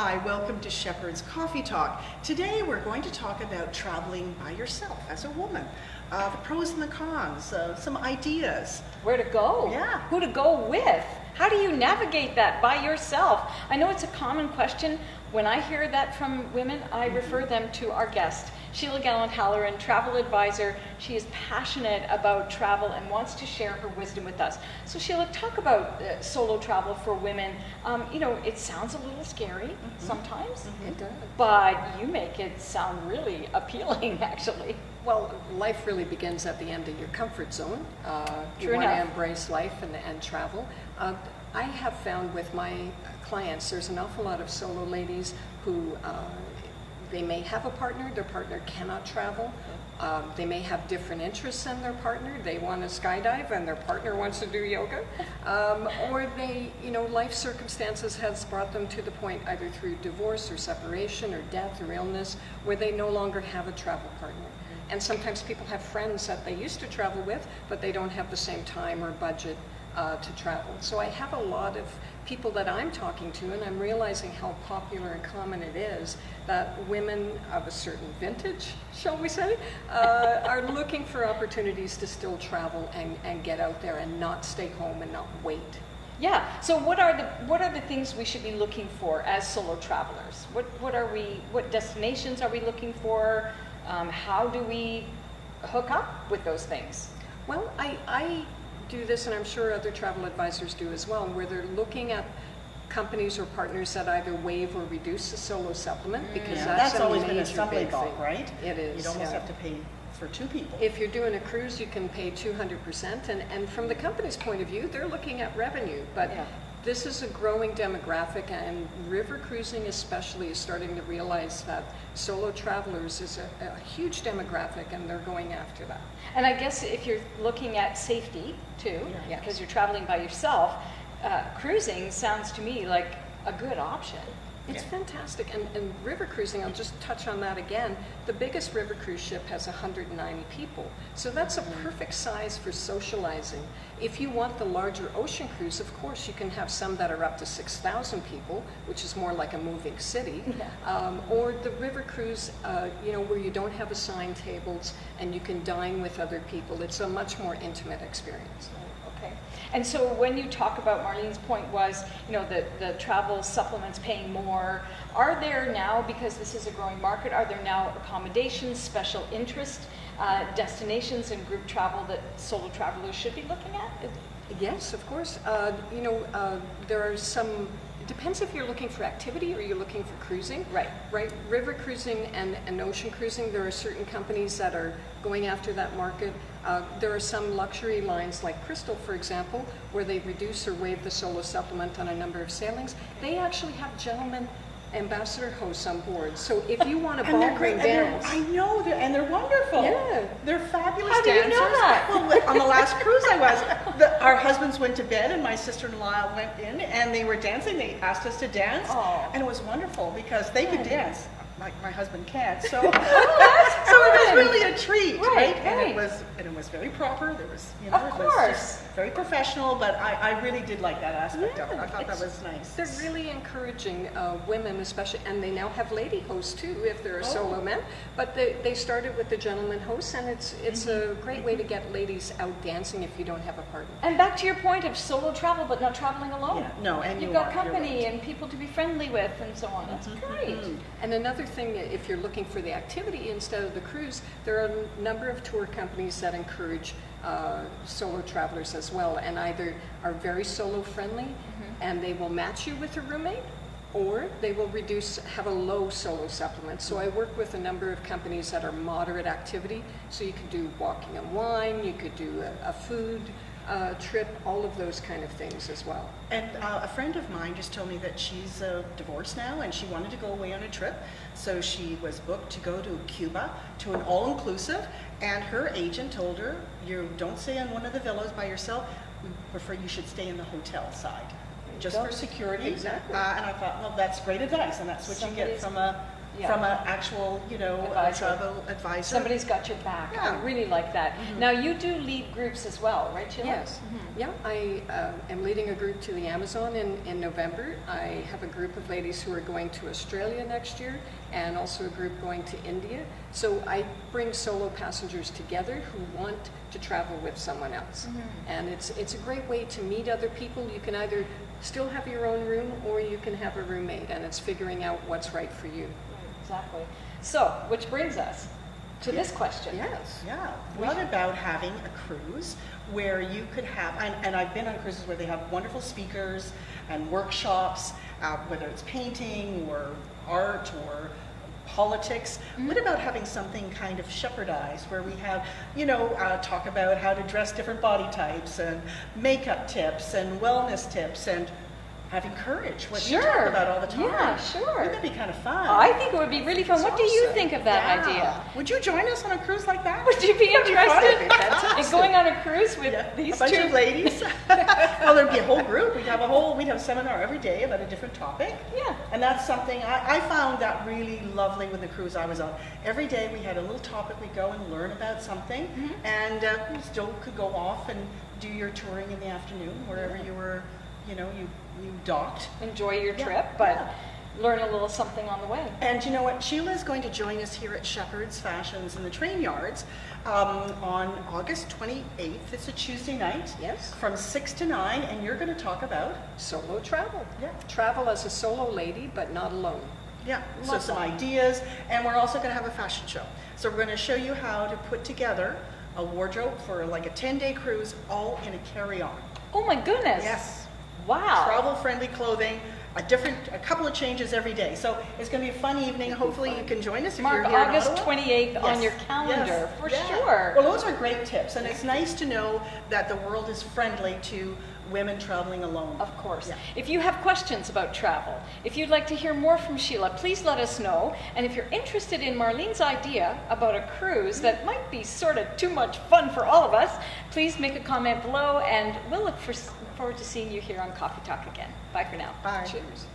Hi, welcome to Shepherd's Coffee Talk. Today we're going to talk about traveling by yourself as a woman. The pros and the cons, some ideas. Where to go? Yeah. Who to go with? How do you navigate that by yourself? I know it's a common question. When I hear that from women, I refer them to our guest, Sheila Gallant-Halloran, travel advisor. She is passionate about travel and wants to share her wisdom with us. So Sheila, talk about solo travel for women. It sounds a little scary sometimes. It does. But you make it sound really appealing, actually. Well, life really begins at the end of your comfort zone. You True want to enough. embrace life and travel. I have found with my clients, there's an awful lot of solo ladies who they may have a partner, their partner cannot travel. They may have different interests than their partner. They want to skydive and their partner wants to do yoga. Or they, life circumstances has brought them to the point either through divorce or separation or death or illness where they no longer have a travel partner. And sometimes people have friends that they used to travel with, but they don't have the same time or budget to travel. So I have a lot of people that I'm talking to, and I'm realizing how popular and common it is that women of a certain vintage, shall we say, are looking for opportunities to still travel and get out there and not stay home and not wait. Yeah. So what are the things we should be looking for as solo travelers? What destinations are we looking for? How do we hook up with those things? Well, I do this, and I'm sure other travel advisors do as well, where they're looking at companies or partners that either waive or reduce the solo supplement, because that's a always been a major stumbling big block, thing. right? It is. You'd almost yeah. have to pay for two people. If you're doing a cruise, you can pay 200%, and from the company's point of view, they're looking at revenue, but Yeah. this is a growing demographic, and river cruising especially is starting to realize that solo travelers is a huge demographic, and they're going after that. And I guess if you're looking at safety too, Yeah. because you're traveling by yourself, cruising sounds to me like a good option. It's fantastic, and river cruising, I'll just touch on that again. The biggest river cruise ship has 190 people, so that's a perfect size for socializing. If you want the larger ocean cruise, of course, you can have some that are up to 6,000 people, which is more like a moving city, or the river cruise, where you don't have assigned tables and you can dine with other people. It's a much more intimate experience. Okay. And so when you talk about, Marlene's point was, the travel supplements paying more, are there now, because this is a growing market, are there now accommodations, special interest destinations and group travel that solo travelers should be looking at? Yes, of course. There are some, it depends if you're looking for activity or you're looking for cruising. Right. Right. River cruising and ocean cruising, there are certain companies that are going after that market. There are some luxury lines like Crystal, for example, where they reduce or waive the solo supplement on a number of sailings. They actually have gentlemen ambassador hosts on board. So if you want a And they're great. ballroom dance, I know, and they're wonderful. Yeah. They're fabulous How do you dancers. know that? Well, on the last cruise I was, our husbands went to bed and my sister-in-law went in and they were dancing. They asked us to dance, Oh. and it was wonderful because they could dance. My husband can't, so Oh, so it was really a treat, Right, And right. it was very proper. There was, Of it was course. just very professional. But I really did like that aspect of it. Yeah, I thought that it's- was nice. they're really encouraging women, especially, and they now have lady hosts too, if they're solo men. But they started with the gentleman hosts, and it's a great way to get ladies out dancing if you don't have a partner. And back to your point of solo travel, but not traveling alone. Yeah, no, and you've you got are, you're company right. and people to be friendly with and so on. That's great. And another thing, if you're looking for the activity instead of the cruise, there are a number of tour companies that encourage solo travelers as well, and either are very solo friendly and they will match you with a roommate, or they will have a low solo supplement. So I work with a number of companies that are moderate activity, so you could do walking and wine, you could do a food trip, all of those kind of things as well. And a friend of mine just told me that she's divorced now and she wanted to go away on a trip. So she was booked to go to Cuba to an all-inclusive, and her agent told her, you don't stay on one of the villas by yourself. We prefer you should stay in the hotel side. just for security. Exactly. And I thought, well, that's great advice, and that's what you get Somebody's- from an actual, Advisor. travel advisor. Somebody's got your back. I Yeah. really like that. Now, you do lead groups as well, right, Sheila? Yes. Yeah, I am leading a group to the Amazon in November. I have a group of ladies who are going to Australia next year, and also a group going to India. So I bring solo passengers together who want to travel with someone else. And it's a great way to meet other people. You can either still have your own room, or you can have a roommate, and it's figuring out what's right for you. Exactly. So, which brings us to this question. Yes. Yeah. What about having a cruise where you could have, and I've been on cruises where they have wonderful speakers and workshops, whether it's painting or art or politics. What about having something kind of shepherdized where we have, talk about how to dress different body types and makeup tips and wellness tips and having courage, what you talk about all the time. Yeah, sure. Wouldn't that be kind of fun? I think it would be really fun. It's What do you awesome. think of that Yeah. idea? Would you join us on a cruise like that? Would you be That'd be interested fun. in going on a cruise with Yeah, these a bunch two of ladies. Well, there'd be a whole group. We'd have a seminar every day about a different topic. Yeah. And that's something I found that really lovely with the cruise I was on. Every day we had a little topic. We'd go and learn about something, and you still could go off and do your touring in the afternoon wherever you were. You docked. enjoy your Yeah, trip, but yeah. learn a little something on the way. And you know what? Sheila is going to join us here at Shepherd's Fashions in the Train Yards on August 28th. It's a Tuesday night. Yes. From 6 to 9, and you're going to talk about, Solo travel. Yeah. Travel as a solo lady, but not alone. so some ideas, and we're also going to have a fashion show. So we're going to show you how to put together a wardrobe for like a 10-day cruise, all in a carry-on. Oh my goodness. Yes. Wow. Travel-friendly clothing, a couple of changes every day. So it's going to be a fun evening. Hopefully you can join us if Mark you're here in August Ottawa. 28th on Yes. your calendar, Yes. for Yeah. sure. Well, those are great tips, and it's nice to know that the world is friendly to women traveling alone. Of course. Yeah. If you have questions about travel, if you'd like to hear more from Sheila, please let us know. And if you're interested in Marlene's idea about a cruise that might be sort of too much fun for all of us, please make a comment below, and we'll look forward to seeing you here on Coffee Talk again. Bye for now. Bye. Cheers.